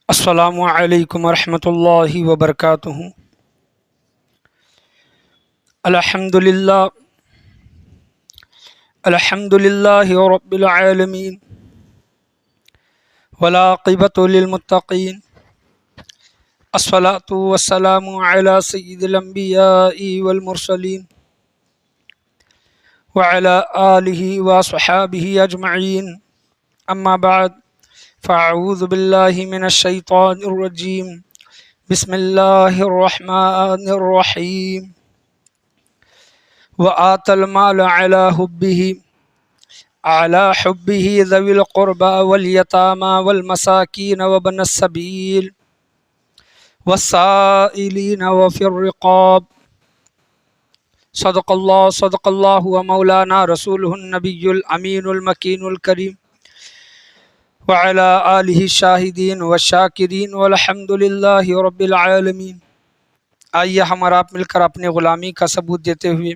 السلام علیکم ورحمۃ اللہ وبرکاتہ۔ الحمدللہ رب العالمین والعاقبۃ للمتقین، الصلاۃ والسلام علی سید الانبیاء والمرسلین وعلی آلہ وصحابہ اجمعین، اما بعد فاعوذ باللہ من الشیطان الرجیم، بسم اللہ الرحمن الرحیم۔ وآتى المال على حبه ذوي القربى واليتامى والمساكين وابن السبيل والسائلين وفي الرقاب، صدق اللہ ومولانا رسوله النبي الأمين المكين الكريم، وعلى آلہ الشاہدین والشاکرین والحمد للہ رب العالمین۔ آئیے ہم اور آپ مل کر اپنے غلامی کا ثبوت دیتے ہوئے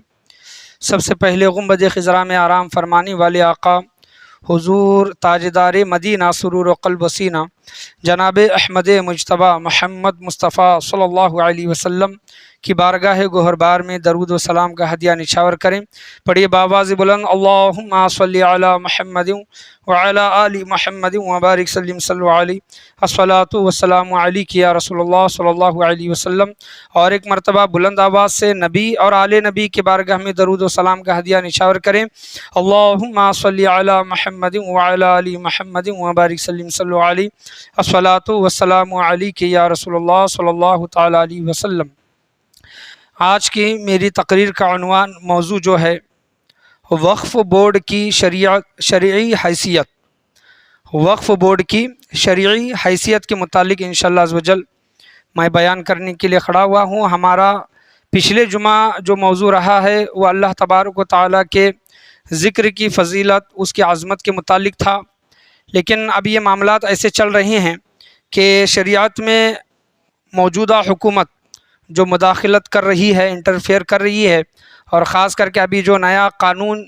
سب سے پہلے گنبد خضرا میں آرام فرمانے والے آقا حضور تاجدار مدینہ سرور و قلب و سینہ جناب احمد مجتبیٰ محمد مصطفیٰ صلی اللہ علیہ وسلم کی بارگاہ گوہربار میں درود و سلام کا ہدیہ نچھاور کریں۔ پڑھیے بآواز بلند، اللہم صلی علی محمد وعلی آل محمد وبارک سلم صلی علیہ، الصلاۃ والسلام علیک یا رسول اللہ صلی اللہ علیہ وسلم۔ اور ایک مرتبہ بلند آواز سے نبی اور آل نبی کے بارگاہ میں درود و سلام کا ہدیہ نچھاور کریں، اللہم صلی علی محمد وعلی آل محمد وبارک سلم صلی علیہ، الصلاۃ والسلام علیک یا رسول اللہ صلی اللہ تعالی علیہ وسلم۔ آج کی میری تقریر کا عنوان موضوع جو ہے وقف بورڈ کی شرعی حیثیت، وقف بورڈ کی شرعی حیثیت کے متعلق انشاءاللہ عزوجل میں بیان کرنے کے لیے کھڑا ہوا ہوں۔ ہمارا پچھلے جمعہ جو موضوع رہا ہے وہ اللہ تبارک و تعالیٰ کے ذکر کی فضیلت، اس کی عظمت کے متعلق تھا، لیکن اب یہ معاملات ایسے چل رہے ہیں کہ شریعت میں موجودہ حکومت جو مداخلت کر رہی ہے، انٹرفیئر کر رہی ہے، اور خاص کر کے ابھی جو نیا قانون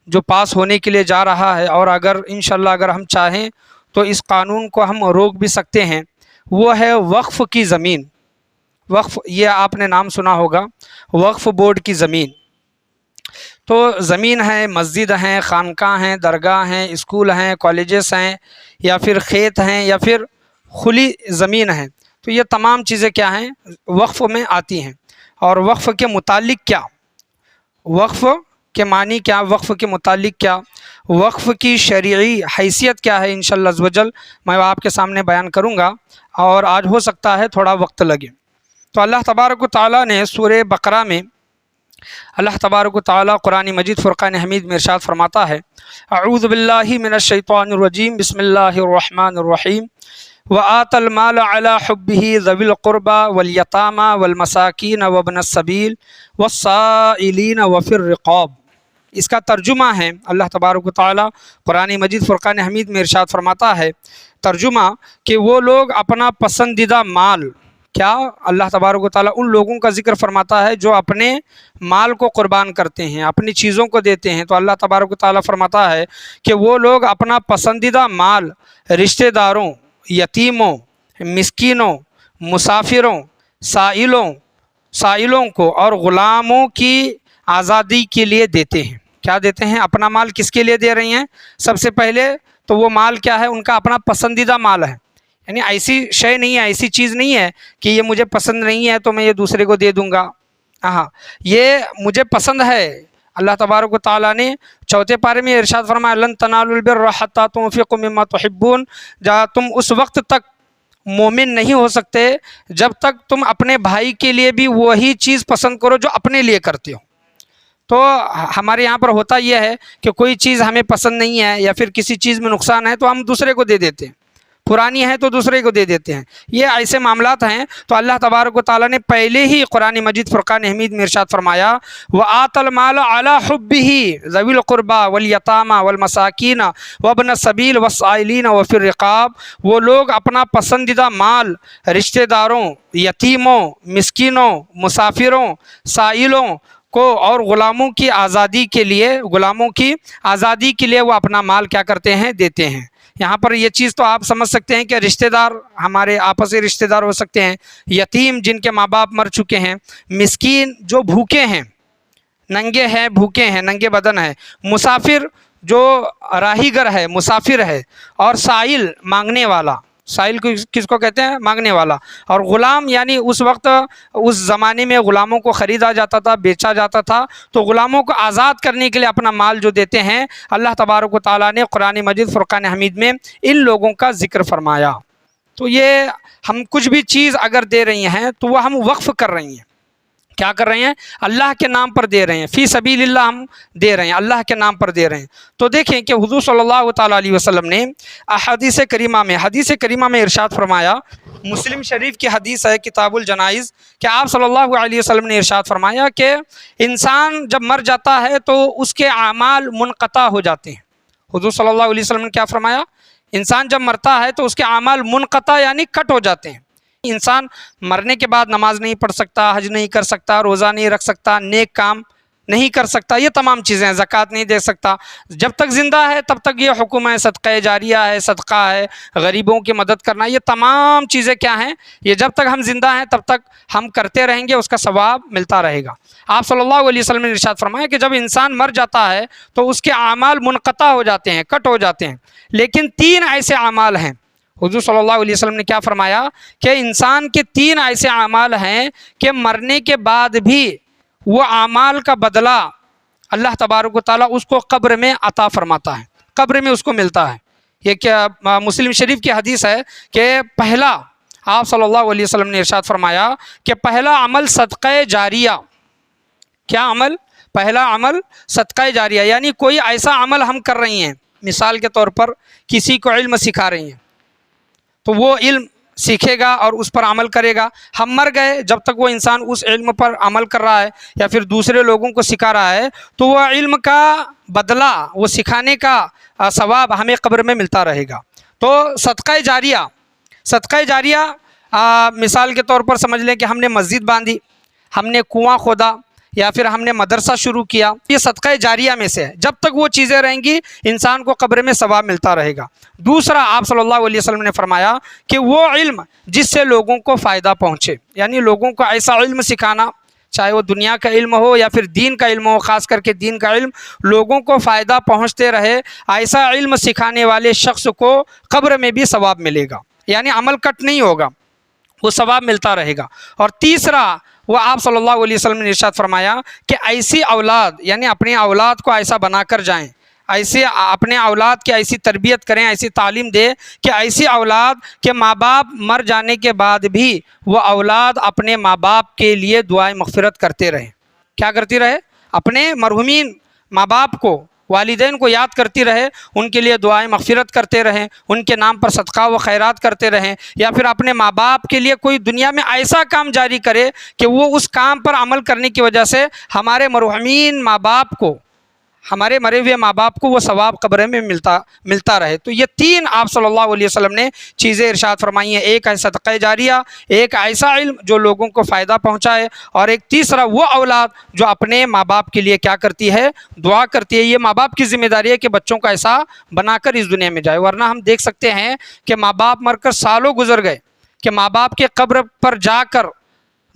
جو پاس ہونے کے لیے جا رہا ہے، اور انشاءاللہ اگر ہم چاہیں تو اس قانون کو ہم روک بھی سکتے ہیں، وہ ہے وقف کی زمین۔ وقف، یہ آپ نے نام سنا ہوگا، وقف بورڈ کی زمین۔ تو زمین ہے، مسجد ہیں، خانقاہ ہیں، درگاہ ہیں، اسکول ہیں، کالجز ہیں، یا پھر کھیت ہیں، یا پھر کھلی زمین ہیں، تو یہ تمام چیزیں کیا ہیں؟ وقف میں آتی ہیں۔ اور وقف کے متعلق کیا، وقف کے معنی کیا، وقف کے متعلق کیا، وقف کی شرعی حیثیت کیا ہے، انشاءاللہ عزوجل میں آپ کے سامنے بیان کروں گا، اور آج ہو سکتا ہے تھوڑا وقت لگے۔ تو اللہ تبارک و تعالیٰ نے سورہ بقرہ میں اللہ تبارک و تعالیٰ قرآن مجید فرقان حمید میں ارشاد فرماتا ہے، اعوذ باللہ من الشیطان الرجیم، بسم اللہ الرحمن الرحیم۔ وآتى المال على حبه ذوي القربى واليتامى والمساكين وابن السبيل والسائلين وفي الرقاب۔ اس کا ترجمہ ہے، اللہ تبارک و تعالیٰ قرآن مجید فرقان حمید میں ارشاد فرماتا ہے، ترجمہ کہ وہ لوگ اپنا پسندیدہ مال، کیا اللہ تبارک و تعالیٰ ان لوگوں کا ذکر فرماتا ہے جو اپنے مال کو قربان کرتے ہیں، اپنی چیزوں کو دیتے ہیں۔ تو اللہ تبارک و تعالیٰ فرماتا ہے کہ وہ لوگ اپنا پسندیدہ مال رشتہ داروں، یتیموں، مسکینوں، مسافروں، سائلوں کو اور غلاموں کی آزادی کے لیے دیتے ہیں۔ کیا دیتے ہیں؟ اپنا مال کس کے لیے دے رہی ہیں؟ سب سے پہلے تو وہ مال کیا ہے؟ ان کا اپنا پسندیدہ مال ہے، یعنی ایسی شے نہیں ہے، ایسی چیز نہیں ہے کہ یہ مجھے پسند نہیں ہے تو میں یہ دوسرے کو دے دوں گا، ہاں یہ مجھے پسند ہے۔ اللہ تبارک و تعالیٰ نے چوتھے پارے میں ارشاد فرمایا، لن تنالوا البر حتی تنفقوا مما تحبون، جہاں تم اس وقت تک مومن نہیں ہو سکتے جب تک تم اپنے بھائی کے لیے بھی وہی چیز پسند کرو جو اپنے لیے کرتے ہو۔ تو ہمارے یہاں پر ہوتا یہ ہے کہ کوئی چیز ہمیں پسند نہیں ہے یا پھر کسی چیز میں نقصان ہے تو ہم دوسرے کو دے دیتے ہیں، پرانی ہے تو دوسرے کو دے دیتے ہیں، یہ ایسے معاملات ہیں۔ تو اللہ تبارک و تعالیٰ نے پہلے ہی قرآن مجید فرقان حمید میں ارشاد فرمایا، وآتى المال على حبه ذوي القربى واليتامى والمساكين وابن السبيل والسائلين وفي الرقاب، وہ لوگ اپنا پسندیدہ مال رشتہ داروں، یتیموں، مسکینوں، مسافروں، سائلوں کو اور غلاموں کی آزادی کے لیے وہ اپنا مال کیا کرتے ہیں؟ دیتے ہیں۔ یہاں پر یہ چیز تو آپ سمجھ سکتے ہیں کہ رشتہ دار ہمارے آپسی رشتہ دار ہو سکتے ہیں، یتیم جن کے ماں باپ مر چکے ہیں، مسکین جو بھوکے ہیں، ننگے ہیں، بھوکے ہیں، ننگے بدن ہیں، مسافر جو راہی گر ہے، مسافر ہے، اور سائل مانگنے والا۔ سائل کس کو کہتے ہیں؟ مانگنے والا۔ اور غلام یعنی اس وقت اس زمانے میں غلاموں کو خریدا جاتا تھا، بیچا جاتا تھا، تو غلاموں کو آزاد کرنے کے لیے اپنا مال جو دیتے ہیں، اللہ تبارک و تعالیٰ نے قرآن مجید فرقان حمید میں ان لوگوں کا ذکر فرمایا۔ تو یہ ہم کچھ بھی چیز اگر دے رہی ہیں تو وہ ہم وقف کر رہی ہیں۔ کیا کر رہے ہیں؟ اللہ کے نام پر دے رہے ہیں، فی سبیل اللہ ہم دے رہے ہیں، اللہ کے نام پر دے رہے ہیں۔ تو دیکھیں کہ حضور صلی اللہ تعالیٰ علیہ وسلم نے حدیث کریمہ میں ارشاد فرمایا، مسلم شریف کی حدیث ہے کتاب الجنائز، کہ آپ صلی اللہ علیہ وسلم نے ارشاد فرمایا کہ انسان جب مر جاتا ہے تو اس کے اعمال منقطع ہو جاتے ہیں۔ حضور صلی اللہ علیہ وسلم نے کیا فرمایا؟ انسان جب مرتا ہے تو اس کے اعمال منقطع یعنی کٹ ہو جاتے ہیں۔ انسان مرنے کے بعد نماز نہیں پڑھ سکتا، حج نہیں کر سکتا، روزہ نہیں رکھ سکتا، نیک کام نہیں کر سکتا، یہ تمام چیزیں ہیں، زکوٰۃ نہیں دے سکتا۔ جب تک زندہ ہے تب تک یہ حکم ہے، صدقہ جاریہ ہے، صدقہ ہے، غریبوں کی مدد کرنا، یہ تمام چیزیں کیا ہیں؟ یہ جب تک ہم زندہ ہیں تب تک ہم کرتے رہیں گے، اس کا ثواب ملتا رہے گا۔ آپ صلی اللہ علیہ وسلم نے ارشاد فرمایا کہ جب انسان مر جاتا ہے تو اس کے اعمال منقطع ہو جاتے ہیں، کٹ ہو جاتے ہیں، لیکن 3 ایسے اعمال ہیں۔ حضور صلی اللہ علیہ وسلم نے کیا فرمایا کہ انسان کے 3 ایسے اعمال ہیں کہ مرنے کے بعد بھی وہ اعمال کا بدلہ اللہ تبارک و تعالیٰ اس کو قبر میں عطا فرماتا ہے، قبر میں اس کو ملتا ہے۔ یہ کیا مسلم شریف کی حدیث ہے کہ پہلا، آپ صلی اللہ علیہ وسلم نے ارشاد فرمایا کہ پہلا عمل صدقہ جاریہ۔ کیا عمل؟ پہلا عمل صدقہ جاریہ، یعنی کوئی ایسا عمل ہم کر رہی ہیں، مثال کے طور پر کسی کو علم سکھا رہی ہیں، تو وہ علم سیکھے گا اور اس پر عمل کرے گا۔ ہم مر گئے، جب تک وہ انسان اس علم پر عمل کر رہا ہے یا پھر دوسرے لوگوں کو سکھا رہا ہے تو وہ علم کا بدلہ، وہ سکھانے کا ثواب ہمیں قبر میں ملتا رہے گا۔ تو صدقہ جاریہ مثال کے طور پر سمجھ لیں کہ ہم نے مسجد باندھی، ہم نے کنواں کھودا، یا پھر ہم نے مدرسہ شروع کیا، یہ صدقہ جاریہ میں سے ہے۔ جب تک وہ چیزیں رہیں گی انسان کو قبر میں ثواب ملتا رہے گا۔ دوسرا، آپ صلی اللہ علیہ وسلم نے فرمایا کہ وہ علم جس سے لوگوں کو فائدہ پہنچے، یعنی لوگوں کو ایسا علم سکھانا، چاہے وہ دنیا کا علم ہو یا پھر دین کا علم ہو، خاص کر کے دین کا علم، لوگوں کو فائدہ پہنچتے رہے، ایسا علم سکھانے والے شخص کو قبر میں بھی ثواب ملے گا، یعنی عمل کٹ نہیں ہوگا، وہ ثواب ملتا رہے گا۔ اور تیسرا، وہ آپ صلی اللہ علیہ وسلم نے ارشاد فرمایا کہ ایسی اولاد، یعنی اپنی اولاد کو ایسا بنا کر جائیں، ایسے اپنے اولاد کی ایسی تربیت کریں، ایسی تعلیم دے کہ ایسی اولاد کہ ماں باپ مر جانے کے بعد بھی وہ اولاد اپنے ماں باپ کے لیے دعائیں مغفرت کرتے رہیں۔ کیا کرتی رہے؟ اپنے مرحومین ماں باپ کو، والدین کو یاد کرتی رہے، ان کے لیے دعائیں مغفرت کرتے رہیں، ان کے نام پر صدقہ و خیرات کرتے رہیں، یا پھر اپنے ماں باپ کے لیے کوئی دنیا میں ایسا کام جاری کرے کہ وہ اس کام پر عمل کرنے کی وجہ سے ہمارے مرحومین ماں باپ کو، ہمارے مرے ہوئے ماں باپ کو وہ ثواب قبر میں ملتا رہے۔ تو یہ 3 آپ صلی اللہ علیہ وسلم نے چیزیں ارشاد فرمائی ہیں، ایک ہے صدقہ جاریہ، ایک ایسا علم جو لوگوں کو فائدہ پہنچائے، اور ایک تیسرا وہ اولاد جو اپنے ماں باپ کے لیے کیا کرتی ہے؟ دعا کرتی ہے۔ یہ ماں باپ کی ذمہ داری ہے کہ بچوں کو ایسا بنا کر اس دنیا میں جائے، ورنہ ہم دیکھ سکتے ہیں کہ ماں باپ مر کر سالوں گزر گئے کہ ماں باپ کے قبر پر جا کر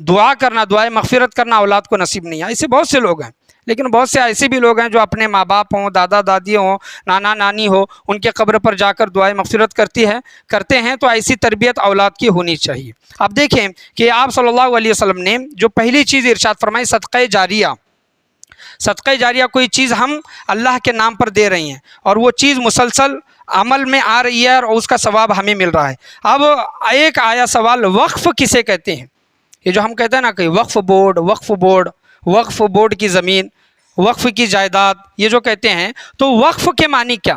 دعا کرنا، دعائیں مغفرت کرنا اولاد کو نصیب نہیں ہے۔ ایسے بہت سے لوگ ہیں، لیکن بہت سے ایسے بھی لوگ ہیں جو اپنے ماں باپ ہوں، دادا دادی ہوں، نانا نانی ہو، ان کے قبر پر جا کر دعائیں مغفرت کرتے ہیں۔ تو ایسی تربیت اولاد کی ہونی چاہیے۔ اب دیکھیں کہ آپ صلی اللہ علیہ وسلم نے جو پہلی چیز ارشاد فرمائی صدقہ جاریہ۔ صدقہ جاریہ کوئی چیز ہم اللہ کے نام پر دے رہی ہیں اور وہ چیز مسلسل عمل میں آ رہی ہے اور اس کا ثواب ہمیں مل رہا ہے۔ اب ایک آیا سوال، وقف کسے کہتے ہیں؟ یہ جو ہم کہتے ہیں نا کہ وقف بورڈ کی زمین، وقف کی جائیداد، یہ جو کہتے ہیں، تو وقف کے معنی کیا؟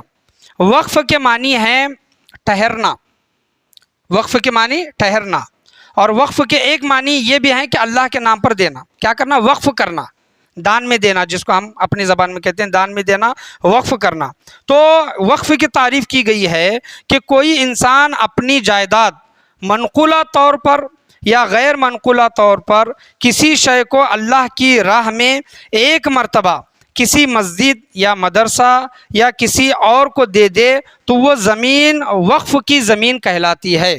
وقف کے معنی ہے ٹھہرنا، وقف کے معنی ٹھہرنا، اور وقف کے ایک معنی یہ بھی ہے کہ اللہ کے نام پر دینا۔ کیا کرنا؟ وقف کرنا، دان میں دینا، جس کو ہم اپنی زبان میں کہتے ہیں دان میں دینا، وقف کرنا۔ تو وقف کی تعریف کی گئی ہے کہ کوئی انسان اپنی جائیداد منقولہ طور پر یا غیر منقولہ طور پر کسی شے کو اللہ کی راہ میں ایک مرتبہ کسی مسجد یا مدرسہ یا کسی اور کو دے دے تو وہ زمین وقف کی زمین کہلاتی ہے۔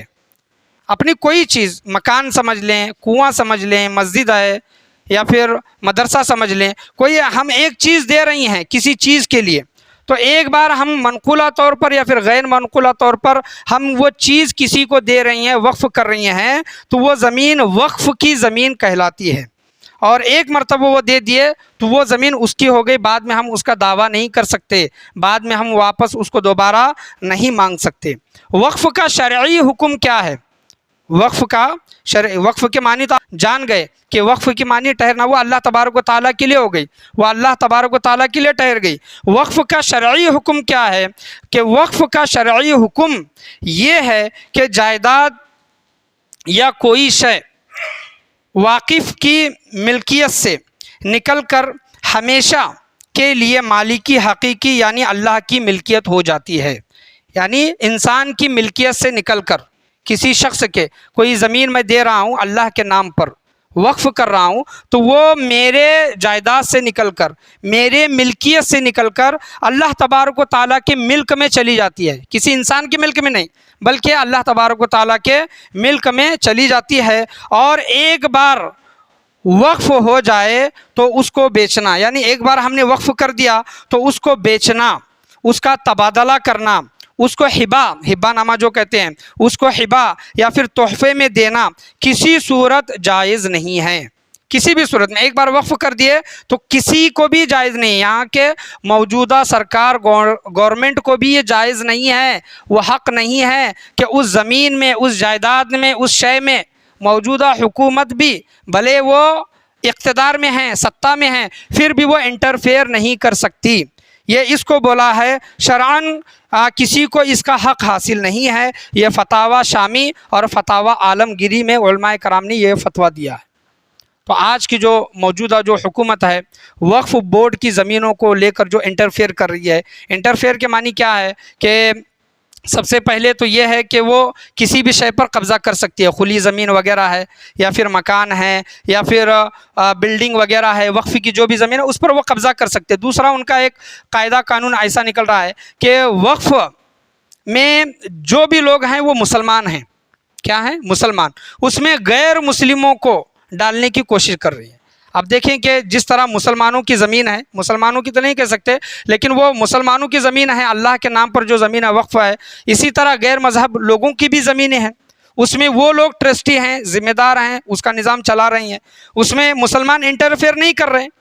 اپنی کوئی چیز، مکان سمجھ لیں، کنواں سمجھ لیں، مسجد ہے یا پھر مدرسہ سمجھ لیں، کوئی ہم ایک چیز دے رہی ہیں کسی چیز کے لیے، تو ایک بار ہم منقولہ طور پر یا پھر غیر منقولہ طور پر ہم وہ چیز کسی کو دے رہی ہیں، وقف کر رہی ہیں، تو وہ زمین وقف کی زمین کہلاتی ہے۔ اور ایک مرتبہ وہ دے دیے تو وہ زمین اس کی ہو گئی، بعد میں ہم اس کا دعویٰ نہیں کر سکتے، بعد میں ہم واپس اس کو دوبارہ نہیں مانگ سکتے۔ وقف کا شرعی حکم کیا ہے؟ وقف کے معنی تو جان گئے کہ وقف کی معنی ٹھہرنا، وہ اللہ تبارک و تعالیٰ کے لیے ہو گئی، وہ اللہ تبارک و تعالیٰ کے لیے ٹھہر گئی۔ وقف کا شرعی حکم کیا ہے؟ کہ وقف کا شرعی حکم یہ ہے کہ جائیداد یا کوئی شے واقف کی ملکیت سے نکل کر ہمیشہ کے لیے مالکی حقیقی یعنی اللہ کی ملکیت ہو جاتی ہے۔ یعنی انسان کی ملکیت سے نکل کر کسی شخص کے کوئی زمین میں دے رہا ہوں اللہ کے نام پر، وقف کر رہا ہوں، تو وہ میرے جائیداد سے نکل کر، میرے ملکیت سے نکل کر اللہ تبارک و تعالیٰ کے ملک میں چلی جاتی ہے، کسی انسان کے ملک میں نہیں بلکہ اللہ تبارک و تعالیٰ کے ملک میں چلی جاتی ہے۔ اور ایک بار وقف ہو جائے تو اس کو بیچنا، یعنی ایک بار ہم نے وقف کر دیا تو اس کو بیچنا، اس کا تبادلہ کرنا، اس کو ہبہ نامہ جو کہتے ہیں، اس کو ہبہ یا پھر تحفے میں دینا کسی صورت جائز نہیں ہے۔ کسی بھی صورت میں ایک بار وقف کر دیے تو کسی کو بھی جائز نہیں، یہاں کے موجودہ سرکار گورنمنٹ کو بھی یہ جائز نہیں ہے، وہ حق نہیں ہے کہ اس زمین میں، اس جائیداد میں، اس شے میں موجودہ حکومت بھی بھلے وہ اقتدار میں ہیں، سطح میں ہیں، پھر بھی وہ انٹرفیئر نہیں کر سکتی۔ یہ اس کو بولا ہے شرعاً کسی کو اس کا حق حاصل نہیں ہے۔ یہ فتاویٰ شامی اور فتاویٰ عالمگیری میں علماء کرام نے یہ فتویٰ دیا ہے۔ تو آج کی جو موجودہ جو حکومت ہے وقف بورڈ کی زمینوں کو لے کر جو انٹرفیئر کر رہی ہے، انٹرفیئر کے معنی کیا ہے کہ سب سے پہلے تو یہ ہے کہ وہ کسی بھی شے پر قبضہ کر سکتی ہے، کھلی زمین وغیرہ ہے یا پھر مکان ہے یا پھر بلڈنگ وغیرہ ہے، وقف کی جو بھی زمین ہے اس پر وہ قبضہ کر سکتے ہیں۔ دوسرا ان کا ایک قاعدہ قانون ایسا نکل رہا ہے کہ وقف میں جو بھی لوگ ہیں وہ مسلمان ہیں، کیا ہیں؟ مسلمان، اس میں غیر مسلموں کو ڈالنے کی کوشش کر رہی ہے۔ اب دیکھیں کہ جس طرح مسلمانوں کی زمین ہے، مسلمانوں کی تو نہیں کہہ سکتے لیکن وہ مسلمانوں کی زمین ہے، اللہ کے نام پر جو زمین ہے وقف ہے، اسی طرح غیر مذہب لوگوں کی بھی زمینیں ہیں، اس میں وہ لوگ ٹرسٹی ہیں، ذمہ دار ہیں، اس کا نظام چلا رہی ہیں، اس میں مسلمان انٹرفیئر نہیں کر رہے ہیں۔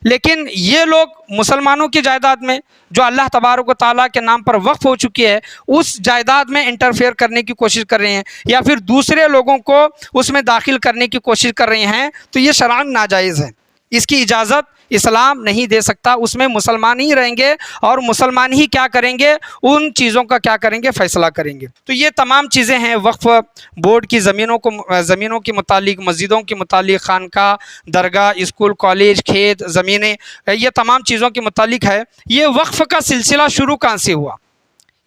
لیکن یہ لوگ مسلمانوں کی جائیداد میں جو اللہ تبارک و تعالیٰ کے نام پر وقف ہو چکی ہے اس جائیداد میں انٹرفیئر کرنے کی کوشش کر رہے ہیں یا پھر دوسرے لوگوں کو اس میں داخل کرنے کی کوشش کر رہے ہیں، تو یہ شرعاً ناجائز ہے، اس کی اجازت اسلام نہیں دے سکتا۔ اس میں مسلمان ہی رہیں گے اور مسلمان ہی کیا کریں گے، ان چیزوں کا کیا کریں گے، فیصلہ کریں گے۔ تو یہ تمام چیزیں ہیں وقف بورڈ کی زمینوں کے متعلق، مسجدوں کے متعلق، خانقاہ، درگاہ، اسکول، کالج، کھیت، زمینیں، یہ تمام چیزوں کے متعلق ہے۔ یہ وقف کا سلسلہ شروع کہاں سے ہوا؟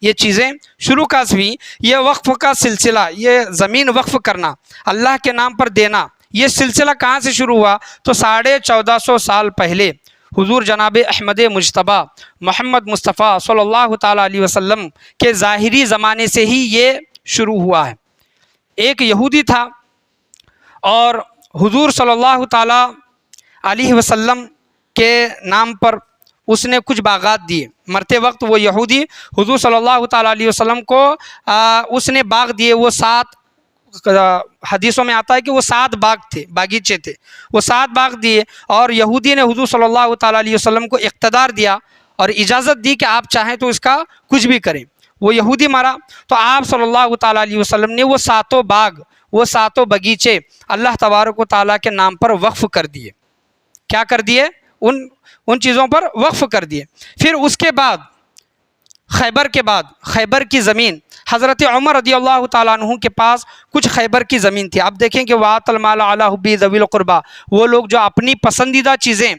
یہ چیزیں شروع کہاں سے ہوئی؟ یہ وقف کا سلسلہ، یہ زمین وقف کرنا، اللہ کے نام پر دینا، یہ سلسلہ کہاں سے شروع ہوا؟ تو 1450 سال پہلے حضور جناب احمد مجتبیٰ محمد مصطفیٰ صلی اللہ تعالیٰ علیہ وسلم کے ظاہری زمانے سے ہی یہ شروع ہوا ہے۔ ایک یہودی تھا اور حضور صلی اللہ تعالیٰ علیہ وسلم کے نام پر اس نے کچھ باغات دیے۔ مرتے وقت وہ یہودی حضور صلی اللہ تعالیٰ علیہ وسلم کو اس نے باغ دیے، وہ 7 حدیثوں میں آتا ہے کہ وہ 7 باغ تھے، باغیچے تھے، وہ 7 باغ دیے اور یہودی نے حضور صلی اللہ تعالیٰ علیہ وسلم کو اقتدار دیا اور اجازت دی کہ آپ چاہیں تو اس کا کچھ بھی کریں۔ وہ یہودی مرا تو آپ صلی اللہ تعالیٰ علیہ وسلم نے وہ 7 باغ، وہ 7 باغیچے اللہ تبارک و تعالیٰ کے نام پر وقف کر دیے۔ کیا کر دیے؟ ان چیزوں پر وقف کر دیے۔ پھر اس کے بعد خیبر کی زمین، حضرت عمر رضی اللہ تعالیٰ عنہ کے پاس کچھ خیبر کی زمین تھی۔ اب دیکھیں کہ وَآتَ الْمَالَ عَلَىٰ حُبِّهِ ذَوِي الْقُرْبَىٰ، وہ لوگ جو اپنی پسندیدہ چیزیں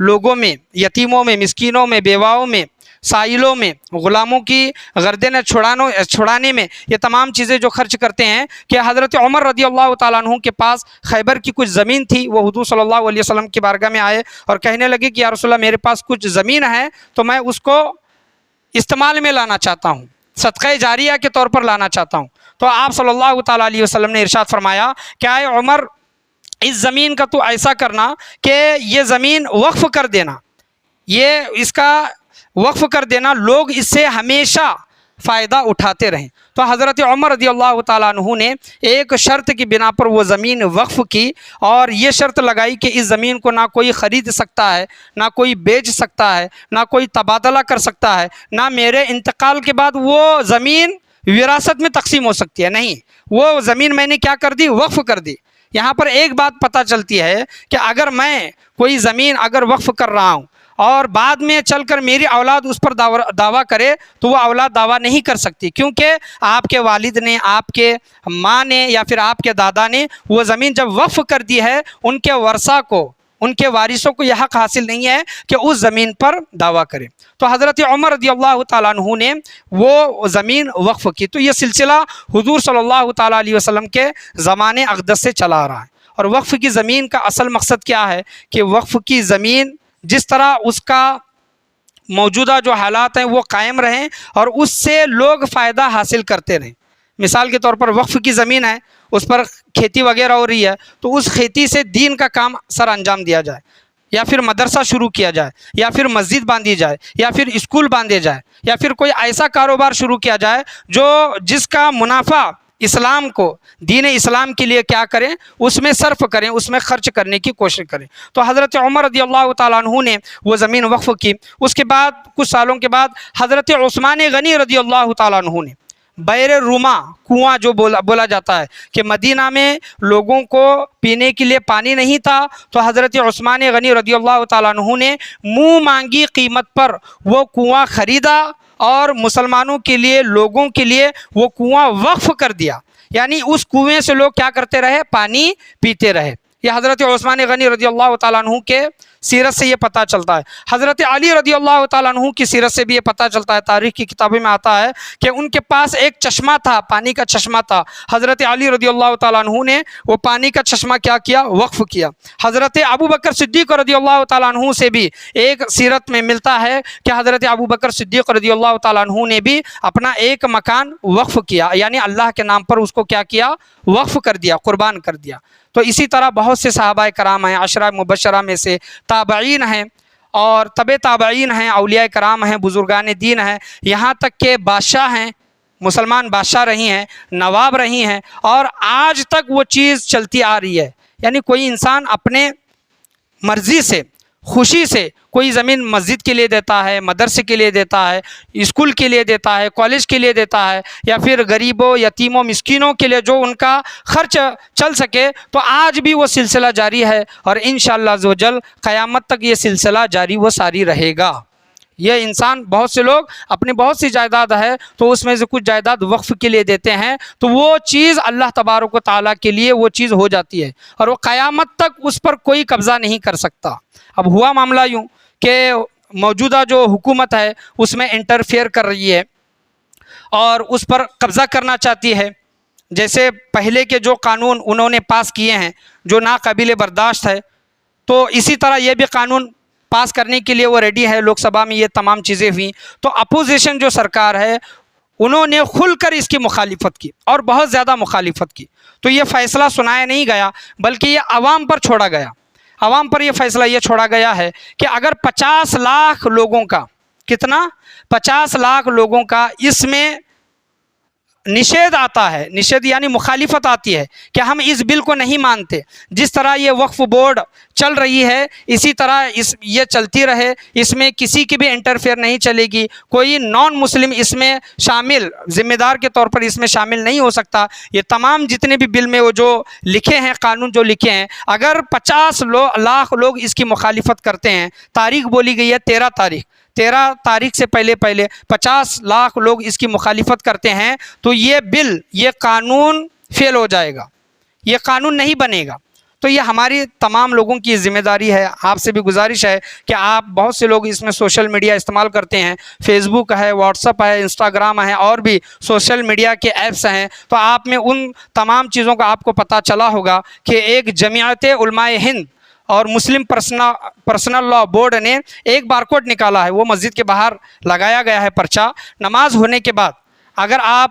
لوگوں میں، یتیموں میں، مسکینوں میں، بیواؤں میں سائلوں میں، غلاموں کی گردنیں چھڑانے میں یہ تمام چیزیں جو خرچ کرتے ہیں، کہ حضرت عمر رضی اللہ تعالیٰ عنہ کے پاس خیبر کی کچھ زمین تھی، وہ حضور صلی اللہ علیہ وسلم کی بارگاہ میں آئے اور کہنے لگے کہ یا رسول اللہ میرے پاس کچھ زمین ہے تو میں اس کو استعمال میں لانا چاہتا ہوں، صدقہ جاریہ کے طور پر لانا چاہتا ہوں۔ تو آپ صلی اللہ تعالیٰ علیہ وسلم نے ارشاد فرمایا کہ اے عمر، اس زمین کا تو ایسا کرنا کہ یہ زمین وقف کر دینا، اس کا وقف کر دینا، لوگ اس سے ہمیشہ فائدہ اٹھاتے رہیں۔ تو حضرت عمر رضی اللہ تعالیٰ عنہ نے ایک شرط کی بنا پر وہ زمین وقف کی، اور یہ شرط لگائی کہ اس زمین کو نہ کوئی خرید سکتا ہے، نہ کوئی بیچ سکتا ہے، نہ کوئی تبادلہ کر سکتا ہے، نہ میرے انتقال کے بعد وہ زمین وراثت میں تقسیم ہو سکتی ہے، نہیں، وہ زمین میں نے کیا کر دی؟ وقف کر دی۔ یہاں پر ایک بات پتہ چلتی ہے کہ اگر میں کوئی زمین اگر وقف کر رہا ہوں اور بعد میں چل کر میری اولاد اس پر دعویٰ کرے تو وہ اولاد دعویٰ نہیں کر سکتی، کیونکہ آپ کے والد نے، آپ کے ماں نے یا پھر آپ کے دادا نے وہ زمین جب وقف کر دی ہے، ان کے ورثہ کو، ان کے وارثوں کو یہ حق حاصل نہیں ہے کہ اس زمین پر دعویٰ کرے۔ تو حضرت عمر رضی اللہ تعالیٰ عنہ نے وہ زمین وقف کی۔ تو یہ سلسلہ حضور صلی اللہ تعالیٰ علیہ وسلم کے زمانے اقدس سے چلا آ رہا ہے۔ اور وقف کی زمین کا اصل مقصد کیا ہے کہ وقف کی زمین جس طرح اس کا موجودہ جو حالات ہیں وہ قائم رہیں اور اس سے لوگ فائدہ حاصل کرتے رہیں۔ مثال کے طور پر وقف کی زمین ہے، اس پر کھیتی وغیرہ ہو رہی ہے، تو اس کھیتی سے دین کا کام سر انجام دیا جائے، یا پھر مدرسہ شروع کیا جائے، یا پھر مسجد باندھی جائے، یا پھر اسکول باندھے جائے، یا پھر کوئی ایسا کاروبار شروع کیا جائے جس کا منافع اسلام کو، دین اسلام کے لیے کیا کریں، اس میں صرف کریں، اس میں خرچ کرنے کی کوشش کریں۔ تو حضرت عمر رضی اللہ تعالیٰ عنہ نے وہ زمین وقف کی۔ اس کے بعد کچھ سالوں کے بعد حضرت عثمان غنی رضی اللہ تعالیٰ عنہ نے بئر روما، کنواں جو بولا جاتا ہے کہ مدینہ میں لوگوں کو پینے کے لیے پانی نہیں تھا، تو حضرت عثمان غنی رضی اللہ تعالیٰ عنہ نے منہ مانگی قیمت پر وہ کنواں خریدا اور مسلمانوں کے لیے، لوگوں کے لیے وہ کنواں وقف کر دیا، یعنی اس کنویں سے لوگ کیا کرتے رہے؟ پانی پیتے رہے۔ یہ حضرت عثمان غنی رضی اللہ تعالیٰ عنہ کے سیرت سے یہ پتہ چلتا ہے۔ حضرت علی رضی اللہ تعالیٰ عنہ کی سیرت سے بھی یہ پتہ چلتا ہے، تاریخ کی کتابیں میں آتا ہے کہ ان کے پاس ایک چشمہ تھا، پانی کا چشمہ تھا۔ حضرت علی رضی اللہ تعالیٰ عنہ نے وہ پانی کا چشمہ کیا کیا؟ وقف کیا۔ حضرت ابو بکر صدیق رضی اللہ تعالیٰ عنہ سے بھی ایک سیرت میں ملتا ہے کہ حضرت ابو بکر صدیق رضی اللہ تعالیٰ عنہ نے بھی اپنا ایک مکان وقف کیا، یعنی اللہ کے نام پر اس کو کیا کیا؟ وقف کر دیا، قربان کر دیا۔ تو اسی طرح بہت سے صحابہ کرام ہیں، عشرہ مبشرہ میں سے، تابعین ہیں اور تبع تابعین ہیں، اولیاء کرام ہیں، بزرگان دین ہیں، یہاں تک کہ بادشاہ ہیں، مسلمان بادشاہ رہی ہیں، نواب رہی ہیں، اور آج تک وہ چیز چلتی آ رہی ہے۔ یعنی کوئی انسان اپنے مرضی سے، خوشی سے کوئی زمین مسجد کے لیے دیتا ہے، مدرسے کے لیے دیتا ہے، اسکول کے لیے دیتا ہے، کالج کے لیے دیتا ہے، یا پھر غریبوں، یتیموں، مسکینوں کے لیے جو ان کا خرچ چل سکے، تو آج بھی وہ سلسلہ جاری ہے، اور انشاءاللہ عز و جل قیامت تک یہ سلسلہ جاری و ساری رہے گا۔ یہ انسان، بہت سے لوگ اپنی بہت سی جائیداد ہے تو اس میں سے کچھ جائیداد وقف کے لیے دیتے ہیں، تو وہ چیز اللہ تبارک و تعالیٰ کے لیے وہ چیز ہو جاتی ہے، اور وہ قیامت تک اس پر کوئی قبضہ نہیں کر سکتا۔ اب ہوا معاملہ یوں کہ موجودہ جو حکومت ہے اس میں انٹرفیئر کر رہی ہے اور اس پر قبضہ کرنا چاہتی ہے، جیسے پہلے کے جو قانون انہوں نے پاس کیے ہیں جو ناقابل برداشت ہے، تو اسی طرح یہ بھی قانون پاس کرنے کے لیے وہ ریڈی ہے۔ لوک سبھا میں یہ تمام چیزیں ہوئیں تو اپوزیشن جو سرکار ہے انہوں نے کھل کر اس کی مخالفت کی، اور بہت زیادہ مخالفت کی۔ تو یہ فیصلہ سنایا نہیں گیا بلکہ یہ عوام پر چھوڑا گیا۔ عوام پر یہ فیصلہ یہ چھوڑا گیا ہے کہ اگر 50 لاکھ لوگوں کا، کتنا؟ 50 لاکھ لوگوں کا اس میں نشید آتا ہے، نشید یعنی مخالفت آتی ہے کہ ہم اس بل کو نہیں مانتے، جس طرح یہ وقف بورڈ چل رہی ہے اسی طرح یہ چلتی رہے، اس میں کسی کی بھی انٹرفیئر نہیں چلے گی، کوئی نان مسلم اس میں شامل، ذمہ دار کے طور پر اس میں شامل نہیں ہو سکتا۔ یہ تمام جتنے بھی بل میں وہ جو لکھے ہیں، قانون جو لکھے ہیں، اگر 50 لاکھ لوگ اس کی مخالفت کرتے ہیں، تاریخ بولی گئی ہے 13 تاریخ سے پہلے 50 لاکھ لوگ اس کی مخالفت کرتے ہیں، تو یہ بل، یہ قانون فیل ہو جائے گا، یہ قانون نہیں بنے گا۔ تو یہ ہماری تمام لوگوں کی ذمہ داری ہے. آپ سے بھی گزارش ہے کہ آپ بہت سے لوگ اس میں سوشل میڈیا استعمال کرتے ہیں، فیس بک ہے، واٹس اپ ہے، انسٹاگرام ہے، اور بھی سوشل میڈیا کے ایپس ہیں. تو آپ میں ان تمام چیزوں کا آپ کو پتہ چلا ہوگا کہ ایک جمعیت علماء ہند اور مسلم پرسنل لاء بورڈ نے ایک بارکوڈ نکالا ہے، وہ مسجد کے باہر لگایا گیا ہے پرچہ. نماز ہونے کے بعد اگر آپ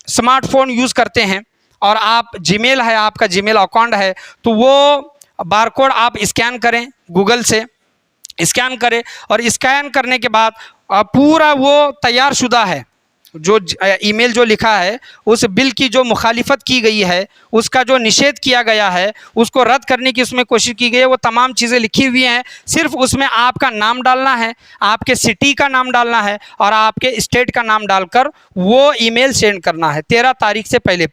اسمارٹ فون یوز کرتے ہیں اور آپ جی میل ہے، آپ کا جی میل اکاؤنٹ ہے، تو وہ بارکوڈ آپ اسکین کریں، گوگل سے اسکین کریں، اور اسکین کرنے کے بعد پورا وہ تیار شدہ ہے جو ای میل جو لکھا ہے، اس بل کی جو مخالفت کی گئی ہے، اس کا جو نشید کیا گیا ہے، اس کو رد کرنے کی اس میں کوشش کی گئی ہے، وہ تمام چیزیں لکھی ہوئی ہیں. صرف اس میں آپ کا نام ڈالنا ہے، آپ کے سٹی کا نام ڈالنا ہے، اور آپ کے اسٹیٹ کا نام ڈال کر وہ ای میل سینڈ کرنا ہے 13 تاریخ سے پہلے.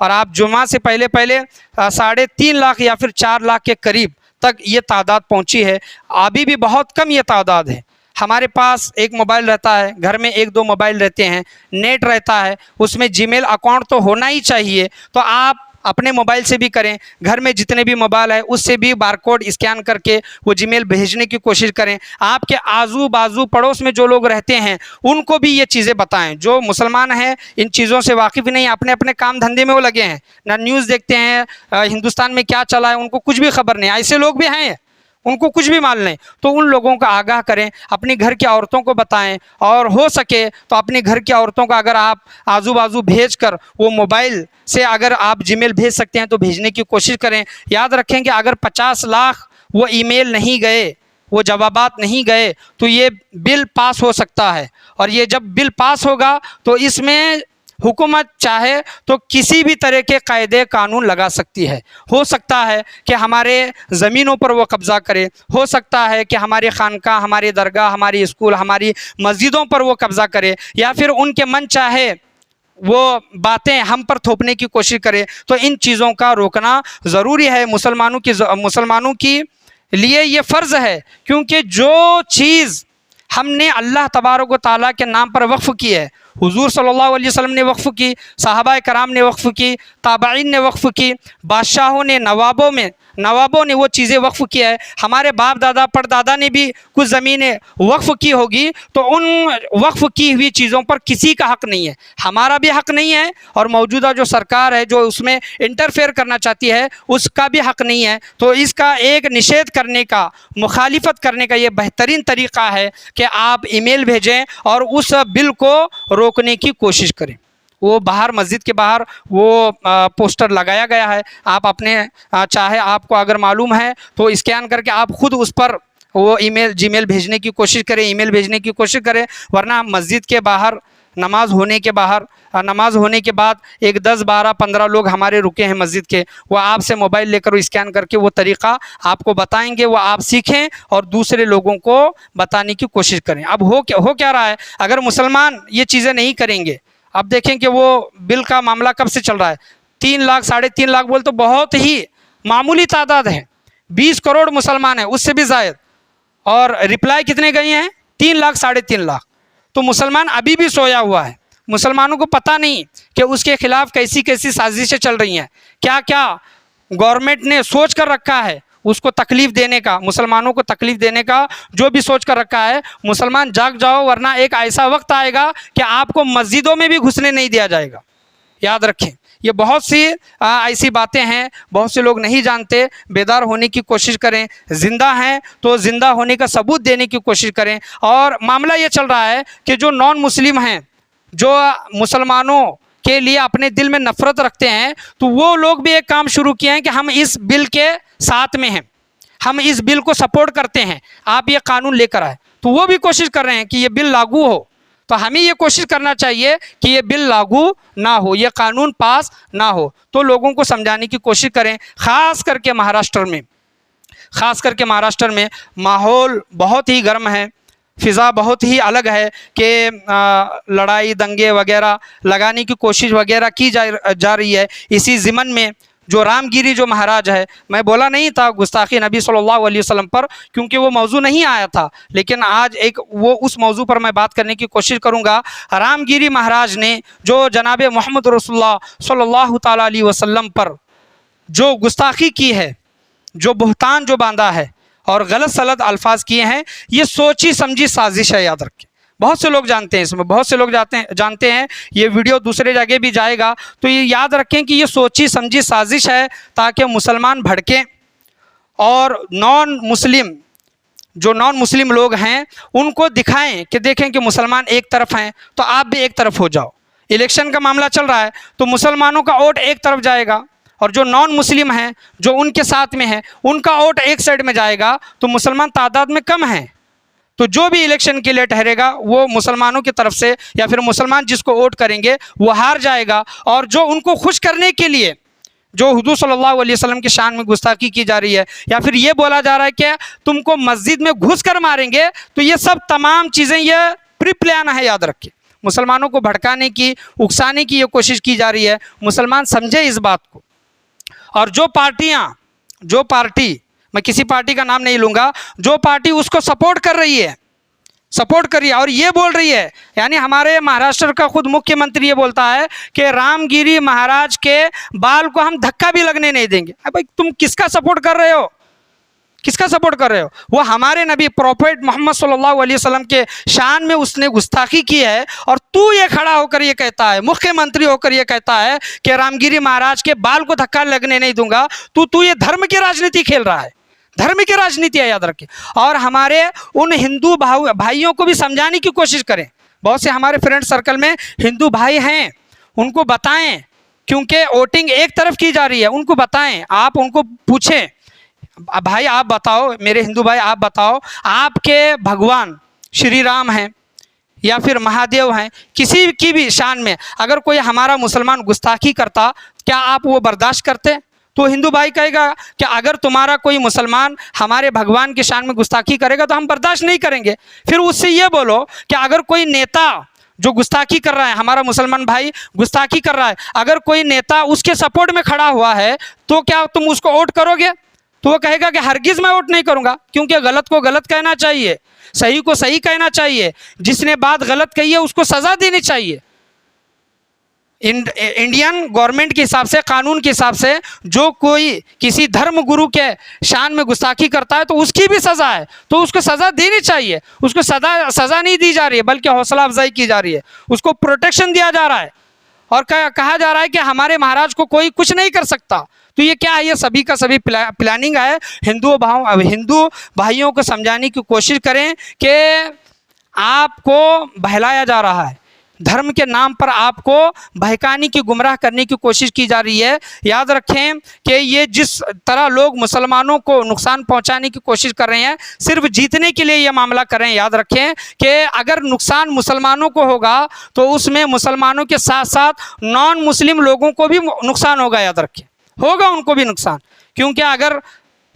اور آپ جمعہ سے پہلے 3.5 لاکھ یا پھر 4 لاکھ کے قریب تک یہ تعداد پہنچی ہے. ابھی بھی بہت کم یہ تعداد ہے. ہمارے پاس ایک موبائل رہتا ہے، گھر میں 1-2 موبائل رہتے ہیں، نیٹ رہتا ہے، اس میں جی میل اکاؤنٹ تو ہونا ہی چاہیے. تو آپ اپنے موبائل سے بھی کریں، گھر میں جتنے بھی موبائل ہے اس سے بھی بارکوڈ اسکین کر کے وہ جی میل بھیجنے کی کوشش کریں. آپ کے آزو بازو پڑوس میں جو لوگ رہتے ہیں ان کو بھی یہ چیزیں بتائیں. جو مسلمان ہیں ان چیزوں سے واقف نہیں، اپنے اپنے کام دھندے میں وہ لگے ہیں، نہ نیوز دیکھتے ہیں ہندوستان میں کیا چلا ہے، ان کو کچھ بھی خبر نہیں. ایسے لوگ بھی ہیں، ان کو کچھ بھی معلوم نہیں. تو ان لوگوں کا آگاہ کریں، اپنی گھر کی عورتوں کو بتائیں، اور ہو سکے تو اپنی گھر کی عورتوں کا اگر آپ آزو بازو بھیج کر وہ موبائل سے اگر آپ جی میل بھیج سکتے ہیں تو بھیجنے کی کوشش کریں. یاد رکھیں کہ اگر 50 لاکھ وہ ای میل نہیں گئے، وہ جوابات نہیں گئے، تو یہ بل پاس ہو سکتا ہے. اور یہ جب بل پاس ہوگا تو اس میں حکومت چاہے تو کسی بھی طرح کے قاعدے قانون لگا سکتی ہے. ہو سکتا ہے کہ ہمارے زمینوں پر وہ قبضہ کرے، ہو سکتا ہے کہ ہماری خانقاہ، ہماری درگاہ، ہماری اسکول، ہماری مسجدوں پر وہ قبضہ کرے، یا پھر ان کے من چاہے وہ باتیں ہم پر تھوپنے کی کوشش کرے. تو ان چیزوں کا روکنا ضروری ہے. مسلمانوں کی لیے یہ فرض ہے، کیونکہ جو چیز ہم نے اللہ تبارک و تعالیٰ کے نام پر وقف کی ہے، حضور صلی اللہ علیہ وسلم نے وقف کی، صحابہ کرام نے وقف کی، تابعین نے وقف کی، بادشاہوں نے، نوابوں نے وہ چیزیں وقف کیا ہے. ہمارے باپ دادا پردادا نے بھی کچھ زمینیں وقف کی ہوگی. تو ان وقف کی ہوئی چیزوں پر کسی کا حق نہیں ہے، ہمارا بھی حق نہیں ہے، اور موجودہ جو سرکار ہے جو اس میں انٹرفیئر کرنا چاہتی ہے اس کا بھی حق نہیں ہے. تو اس کا ایک نشید کرنے کا، مخالفت کرنے کا یہ بہترین طریقہ ہے کہ آپ ای میل بھیجیں اور اس بل کو روکنے کی کوشش کریں. وہ باہر، مسجد کے باہر وہ پوسٹر لگایا گیا ہے. آپ اپنے چاہے آپ کو اگر معلوم ہے تو اسکین کر کے آپ خود اس پر وہ جی میل بھیجنے کی کوشش کریں، ای میل بھیجنے کی کوشش کریں. ورنہ مسجد کے باہر نماز ہونے کے بعد ایک 10 12 15 لوگ ہمارے رکے ہیں مسجد کے، وہ آپ سے موبائل لے کر اسکین کر کے وہ طریقہ آپ کو بتائیں گے، وہ آپ سیکھیں اور دوسرے لوگوں کو بتانے کی کوشش کریں. اب ہو کیا رہا ہے، اگر مسلمان یہ چیزیں نہیں کریں گے، اب دیکھیں کہ وہ بل کا معاملہ کب سے چل رہا ہے. 3 لاکھ 3.5 لاکھ بول تو بہت ہی معمولی تعداد ہے. 20 کروڑ مسلمان ہیں، اس سے بھی زائد. اور رپلائی کتنے گئے ہیں؟ 3 لاکھ 3.5 لاکھ. تو مسلمان ابھی بھی سویا ہوا ہے. مسلمانوں کو پتہ نہیں کہ اس کے خلاف کیسی سازشیں چل رہی ہیں، کیا گورنمنٹ نے سوچ کر رکھا ہے اس کو تکلیف دینے کا، مسلمانوں کو تکلیف دینے کا جو بھی سوچ کر رکھا ہے. مسلمان جاگ جاؤ، ورنہ ایک ایسا وقت آئے گا کہ آپ کو مسجدوں میں بھی گھسنے نہیں دیا جائے گا. یاد رکھیں، یہ بہت سی ایسی باتیں ہیں، بہت سے لوگ نہیں جانتے. بیدار ہونے کی کوشش کریں، زندہ ہیں تو زندہ ہونے کا ثبوت دینے کی کوشش کریں. اور معاملہ یہ چل رہا ہے کہ جو نان مسلم ہیں، جو مسلمانوں کے لیے اپنے دل میں نفرت رکھتے ہیں، تو وہ لوگ بھی ایک کام شروع کیے ہیں کہ ہم اس بل کے ساتھ میں ہیں، ہم اس بل کو سپورٹ کرتے ہیں، آپ یہ قانون لے کر آئے. تو وہ بھی کوشش کر رہے ہیں کہ یہ بل لاگو ہو. تو ہمیں یہ کوشش کرنا چاہیے کہ یہ بل لاگو نہ ہو، یہ قانون پاس نہ ہو. تو لوگوں کو سمجھانے کی کوشش کریں. خاص کر کے مہاراشٹر میں ماحول بہت ہی گرم ہے، فضا بہت ہی الگ ہے کہ لڑائی دنگے وغیرہ لگانے کی کوشش وغیرہ کی جا رہی ہے. اسی ضمن میں جو رام گیری جو مہاراج ہے، میں بولا نہیں تھا گستاخی نبی صلی اللہ علیہ وسلم پر، کیونکہ وہ موضوع نہیں آیا تھا، لیکن آج اس موضوع پر میں بات کرنے کی کوشش کروں گا. رام گیری مہاراج نے جو جناب محمد رسول اللہ صلی اللہ تعالیٰ علیہ وسلم پر جو گستاخی کی ہے، جو بہتان جو باندھا ہے اور غلط سلط الفاظ کیے ہیں، یہ سوچی سمجھی سازش ہے، یاد رکھیں۔ بہت سے لوگ جانتے ہیں، اس میں بہت سے لوگ جانتے ہیں، یہ ویڈیو دوسرے جگہ بھی جائے گا، تو یہ یاد رکھیں کہ یہ سوچی سمجھی سازش ہے تاکہ مسلمان بھڑکیں اور نان مسلم لوگ ہیں ان کو دکھائیں کہ دیکھیں کہ مسلمان ایک طرف ہیں تو آپ بھی ایک طرف ہو جاؤ۔ الیکشن کا معاملہ چل رہا ہے تو مسلمانوں کا ووٹ ایک طرف جائے گا اور جو نان مسلم ہیں جو ان کے ساتھ میں ہیں ان کا ووٹ ایک سائڈ میں جائے گا، تو مسلمان تعداد میں کم ہیں، تو جو بھی الیکشن کے لیے ٹھہرے گا وہ مسلمانوں کی طرف سے یا پھر مسلمان جس کو ووٹ کریں گے وہ ہار جائے گا۔ اور جو ان کو خوش کرنے کے لیے جو حضور صلی اللہ علیہ وسلم کی شان میں گستاخی کی جا رہی ہے یا پھر یہ بولا جا رہا ہے کہ تم کو مسجد میں گھس کر ماریں گے، تو یہ سب تمام چیزیں یہ پری پلان ہے، یاد رکھیں۔ مسلمانوں کو بھڑکانے کی، اکسانے کی یہ کوشش کی جا رہی ہے، مسلمان سمجھے اس بات کو۔ اور جو پارٹی میں کسی پارٹی کا نام نہیں لوں گا، جو پارٹی اس کو سپورٹ کر رہی ہے اور یہ بول رہی ہے، یعنی ہمارے مہاراشٹر کا خود مکھیہ منتری یہ بولتا ہے کہ رام گیری مہاراج کے بال کو ہم دھکا بھی لگنے نہیں دیں گے۔ بھائی تم کس کا سپورٹ کر رہے ہو؟ وہ ہمارے نبی پروفیٹ محمد صلی اللہ علیہ وسلم کے شان میں اس نے گستاخی کی ہے، اور تو یہ کھڑا ہو کر یہ کہتا ہے، مکھیہ منتری ہو کر یہ کہتا ہے کہ رام گیری مہاراج کے بال کو دھکا لگنے نہیں دوں گا، تو یہ دھرم کی راجنیتی کھیل رہا ہے، دھرم کی راجنیتی ہے، یاد رکھیں۔ اور ہمارے ان ہندو بھائیوں کو بھی سمجھانے کی کوشش کریں، بہت سے ہمارے فرینڈ سرکل میں ہندو بھائی ہیں، ان کو بتائیں، کیونکہ ووٹنگ ایک طرف کی جا رہی ہے، ان کو بتائیں، آپ ان کو پوچھیں، بھائی آپ بتاؤ، میرے ہندو بھائی آپ بتاؤ، آپ کے بھگوان شری رام ہیں یا پھر مہادیو ہیں، کسی کی بھی شان میں اگر کوئی ہمارا مسلمان گستاخی کرتا، کیا آپ وہ برداشت کرتے؟ تو ہندو بھائی کہے گا کہ اگر تمہارا کوئی مسلمان ہمارے بھگوان کی شان میں گستاخی کرے گا تو ہم برداشت نہیں کریں گے۔ پھر اس سے یہ بولو کہ اگر کوئی نیتا جو گستاخی کر رہا ہے، ہمارا مسلمان بھائی گستاخی کر رہا ہے، اگر کوئی نیتا اس کے سپورٹ میں کھڑا ہوا ہے تو کیا تم اس کو ووٹ کرو گے؟ تو وہ کہے گا کہ ہرگز میں ووٹ نہیں کروں گا، کیونکہ غلط کو غلط کہنا چاہیے، صحیح کو صحیح کہنا چاہیے، جس نے بات غلط کہی ہے اس کو سزا دینی چاہیے۔ انڈین گورنمنٹ کے حساب سے، قانون کے حساب سے، جو کوئی کسی دھرم گرو کے شان میں گستاخی کرتا ہے تو اس کی بھی سزا ہے، تو اس کو سزا دینی چاہیے۔ اس کو سزا نہیں دی جا رہی ہے بلکہ حوصلہ افزائی کی جا رہی ہے، اس کو پروٹیکشن دیا جا رہا ہے، اور کہا جا رہا ہے کہ ہمارے مہاراج کو کوئی کچھ نہیں کر سکتا۔ تو یہ کیا ہے؟ یہ سبھی کا سبھی پلاننگ ہے۔ ہندو بھائیوں کو سمجھانے کی کوشش کریں کہ آپ کو بہلایا جا رہا ہے، دھرم کے نام پر آپ کو بہکانے کی، گمراہ کرنے کی کوشش کی جا رہی ہے۔ یاد رکھیں کہ یہ جس طرح لوگ مسلمانوں کو نقصان پہنچانے کی کوشش کر رہے ہیں، صرف جیتنے کے لیے یہ معاملہ کر رہے ہیں۔ یاد رکھیں کہ اگر نقصان مسلمانوں کو ہوگا تو اس میں مسلمانوں کے ساتھ ساتھ نان مسلم لوگوں کو بھی نقصان ہوگا، یاد رکھیں، ہوگا ان کو بھی نقصان، کیونکہ اگر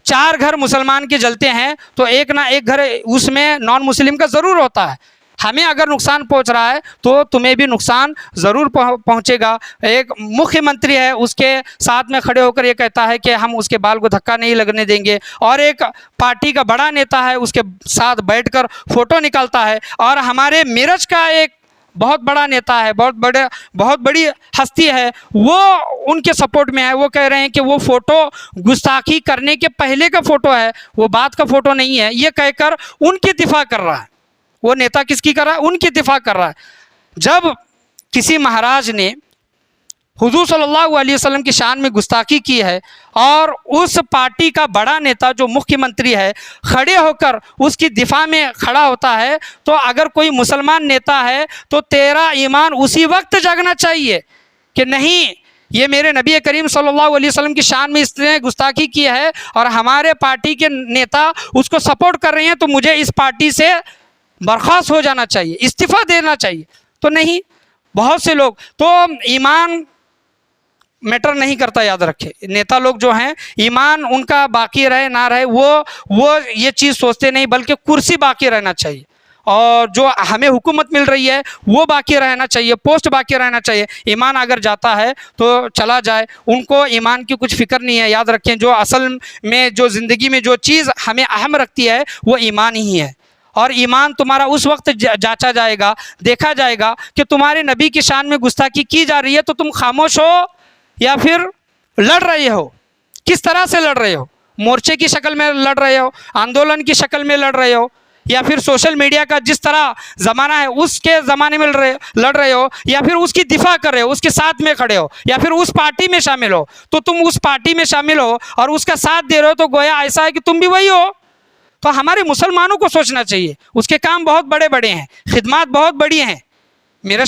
4 گھر مسلمان کے جلتے ہیں تو ایک نہ ایک گھر اس میں نان مسلم کا ضرور ہوتا ہے۔ ہمیں اگر نقصان پہنچ رہا ہے تو تمہیں بھی نقصان ضرور پہنچے گا۔ ایک مکھیہ منتری ہے، اس کے ساتھ میں کھڑے ہو کر یہ کہتا ہے کہ ہم اس کے بال کو دھکا نہیں لگنے دیں گے، اور ایک پارٹی کا بڑا نیتا ہے اس کے ساتھ بیٹھ کر فوٹو نکالتا ہے، اور ہمارے میرٹھ کا ایک بہت بڑا نیتا ہے، بہت بڑی ہستی ہے، وہ ان کے سپورٹ میں ہے، وہ کہہ رہے ہیں کہ وہ فوٹو گستاخی کرنے کے پہلے کا فوٹو ہے، وہ بعد کا فوٹو نہیں ہے، یہ کہہ کر ان کی دفاع کر رہا ہے۔ وہ نیتا کس کی کر رہا ہے؟ ان کی دفاع کر رہا ہے۔ جب کسی مہاراج نے حضور صلی اللہ علیہ وسلم کی شان میں گستاخی کی ہے اور اس پارٹی کا بڑا نیتا جو مکھیہ منتری ہے کھڑے ہو کر اس کی دفاع میں کھڑا ہوتا ہے، تو اگر کوئی مسلمان نیتا ہے تو تیرا ایمان اسی وقت جاگنا چاہیے کہ نہیں، یہ میرے نبی کریم صلی اللہ علیہ وسلم کی شان میں اس نے گستاخی کی ہے اور ہمارے پارٹی کے نیتا اس کو سپورٹ کر رہے ہیں، تو مجھے اس پارٹی سے برخاست ہو جانا چاہیے، استعفیٰ دینا چاہیے۔ تو نہیں، بہت سے لوگ تو ایمان میٹر نہیں کرتا، یاد رکھے، نیتا لوگ جو ہیں ایمان ان کا باقی رہے نہ رہے وہ یہ چیز سوچتے نہیں، بلکہ کرسی باقی رہنا چاہیے، اور جو ہمیں حکومت مل رہی ہے وہ باقی رہنا چاہیے، پوسٹ باقی رہنا چاہیے۔ ایمان اگر جاتا ہے تو چلا جائے، ان کو ایمان کی کچھ فکر نہیں ہے۔ یاد رکھیں جو اصل میں جو زندگی میں جو چیز ہمیں اہم رکھتی ہے وہ ایمان ہی ہے، اور ایمان تمہارا اس وقت جانچا جائے گا، دیکھا جائے گا کہ تمہارے نبی کی شان میں گستاخی کی جا رہی ہے تو تم خاموش ہو یا پھر لڑ رہے ہو، کس طرح سے لڑ رہے ہو۔ مورچے کی شکل میں لڑ رہے ہو, آندولن کی شکل میں لڑ رہے ہو, یا پھر سوشل میڈیا کا جس طرح زمانہ ہے اس کے زمانے میں لڑ رہے ہو, یا پھر اس کی دفاع کر رہے ہو, اس کے ساتھ میں کھڑے ہو, یا پھر اس پارٹی میں شامل ہو, تو تم اس پارٹی میں شامل ہو اور اس کا ساتھ دے رہے ہو, تو گویا ایسا ہے کہ تم بھی وہی ہو. تو ہمارے مسلمانوں کو سوچنا چاہیے, اس کے کام بہت بڑے بڑے ہیں, خدمات بہت بڑی ہیں, میرا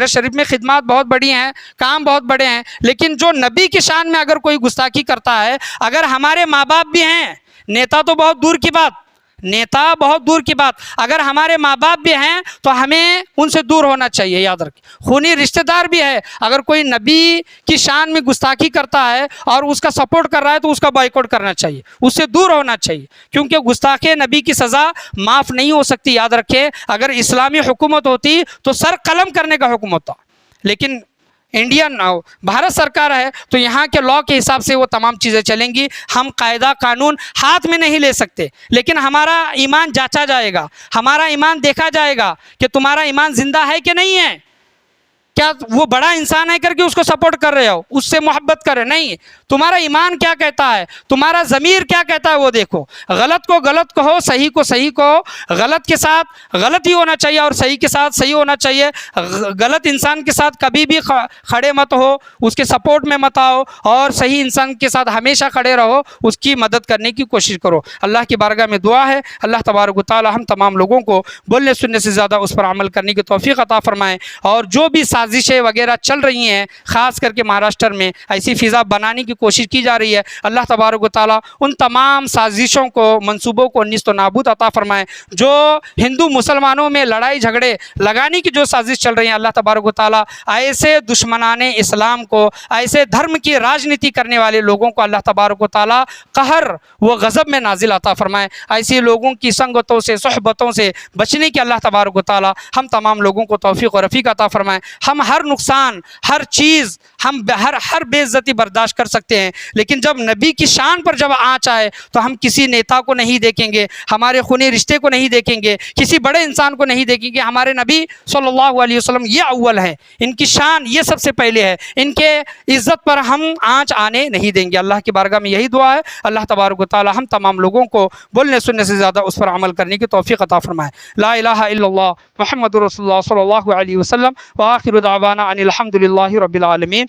شریف میں خدمات بہت بڑی ہیں, کام بہت بڑے ہیں, لیکن جو نبی کی شان میں اگر کوئی گستاخی کرتا ہے, اگر ہمارے ماں باپ بھی ہیں, نیتا تو بہت دور کی بات, نیتا بہت دور کی بات, اگر ہمارے ماں باپ بھی ہیں تو ہمیں ان سے دور ہونا چاہیے. یاد رکھیں, خونی رشتہ دار بھی ہے, اگر کوئی نبی کی شان میں گستاخی کرتا ہے اور اس کا سپورٹ کر رہا ہے تو اس کا بائیکاٹ کرنا چاہیے, اس سے دور ہونا چاہیے, کیونکہ گستاخی نبی کی سزا معاف نہیں ہو سکتی. یاد رکھیں, اگر اسلامی حکومت ہوتی تو سر قلم کرنے کا حکم ہوتا, لیکن انڈین بھارت سرکار ہے تو یہاں کے لاء کے حساب سے وہ تمام چیزیں چلیں گی. ہم قاعدہ قانون ہاتھ میں نہیں لے سکتے, لیکن ہمارا ایمان جانچا جائے گا, ہمارا ایمان دیکھا جائے گا کہ تمہارا ایمان زندہ ہے کہ نہیں ہے. کیا وہ بڑا انسان ہے کر کے اس کو سپورٹ کر رہے ہو, اس سے محبت کر رہے نہیں, تمہارا ایمان کیا کہتا ہے, تمہارا ضمیر کیا کہتا ہے وہ دیکھو. غلط کو غلط کہو, صحیح کو صحیح کہو, غلط کے ساتھ غلط ہی ہونا چاہیے اور صحیح کے ساتھ صحیح ہونا چاہیے. غلط انسان کے ساتھ کبھی بھی کھڑے مت ہو, اس کے سپورٹ میں مت آؤ, اور صحیح انسان کے ساتھ ہمیشہ کھڑے رہو, اس کی مدد کرنے کی کوشش کرو. اللہ کی بارگاہ میں دعا ہے, اللہ تبارک و تعالی ہم تمام لوگوں کو بولنے سننے سے زیادہ اس پر عمل کرنے کی توفیق عطا فرمائے. اور جو بھی سازشیں وغیرہ چل رہی ہیں, خاص کر کے مہاراشٹر میں ایسی فضا بنانے کی کوشش کی جا رہی ہے, اللہ تبارک و تعالی ان تمام سازشوں کو, منصوبوں کو نیست و نابود عطا فرمائے. جو ہندو مسلمانوں میں لڑائی جھگڑے لگانے کی جو سازش چل رہی ہیں, اللہ تبارک و تعالی ایسے دشمنان اسلام کو, ایسے دھرم کی راجنیتی کرنے والے لوگوں کو اللہ تبارک و تعالی قہر و غضب میں نازل عطا فرمائے. ایسی لوگوں کی سنگتوں سے, صحبتوں سے بچنے کی اللہ تبارک و تعالی ہم تمام لوگوں کو توفیق و رفیق عطا فرمائے. ہم ہر نقصان, ہر چیز, ہم ہر بے عزتی برداشت کر سکتے ہیں, لیکن جب نبی کی شان پر جب آنچ آئے تو ہم کسی نیتا کو نہیں دیکھیں گے, ہمارے خونی رشتے کو نہیں دیکھیں گے, کسی بڑے انسان کو نہیں دیکھیں گے. ہمارے نبی صلی اللہ علیہ وسلم یہ اول ہے, ان کی شان یہ سب سے پہلے ہے, ان کے عزت پر ہم آنچ آنے نہیں دیں گے. اللہ کی بارگاہ میں یہی دعا ہے, اللہ تبارک و تعالی ہم تمام لوگوں کو بولنے سننے سے زیادہ اس پر عمل کرنے کی توفیق عطا فرمائے. لا الہ الا اللہ محمد رسول اللہ صلی اللہ علیہ وسلم, وآخر دعوانا ان الحمد للہ رب العالمین.